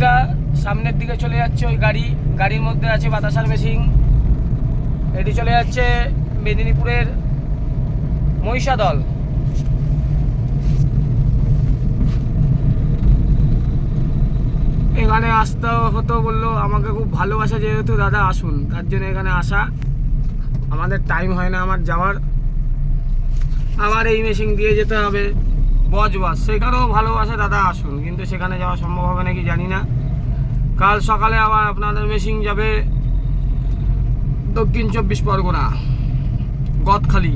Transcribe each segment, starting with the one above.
মেশিনটা সামনের দিকে চলে যাচ্ছে, ওই গাড়ির মধ্যে আছে বাতাসার মেশিন। এটি চলে যাচ্ছে মেদিনীপুরের মহিষাদল। এখানে আসতে হতো, বললো আমাকে খুব ভালোবাসা যেহেতু দাদা আসুন, তার জন্য এখানে আসা। আমাদের টাইম হয় না আমার যাওয়ার, আবার এই মেশিন দিয়ে যেতে হবে বজবাস। সেখানেও ভালোবাসা দাদা আসুন, কিন্তু সেখানে যাওয়া সম্ভব হবে নাকি জানি না। কাল সকালে আবার আপনাদের মেশিন যাবে দক্ষিণ 24 পরগনা, গদখালি।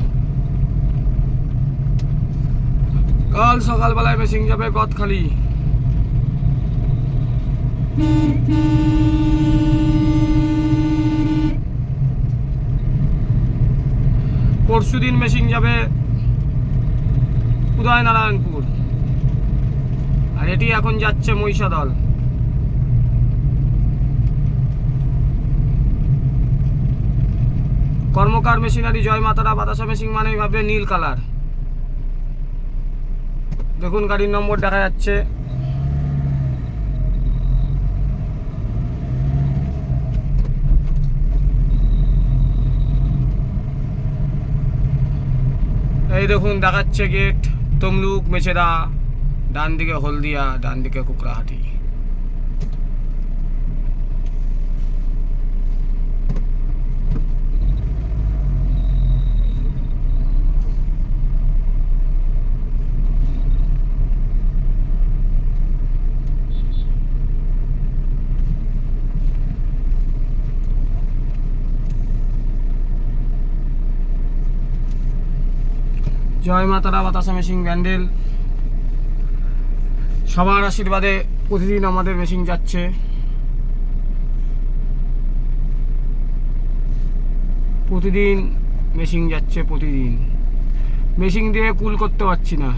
কাল সকালবেলায় মেশিন যাবে গদখালি। পরশুদিন মেশিন যাবে উদয়নারায়ণপুর, আর এটি এখন যাচ্ছে মহিষাদল। কর্মকার মেশিনারি, জয় মাতারা। বাতাসা মেশিন মানেই ভাববে নীল কালার। দেখুন গাড়ির নম্বর দেখা যাচ্ছে। এই দেখুন দেখাচ্ছে গেট তমলুক মেছেদা, ডান দিকে হলদিয়া, ডান দিকে কুকরাহাটি। জয় মাতারা বাতাসা মেশিন ব্যান্ডেল। সবার আশীর্বাদে প্রতিদিন আমাদের মেশিন যাচ্ছে। প্রতিদিন মেশিন যাচ্ছে, প্রতিদিন মেশিন দিয়ে কুল করতে পারছি না।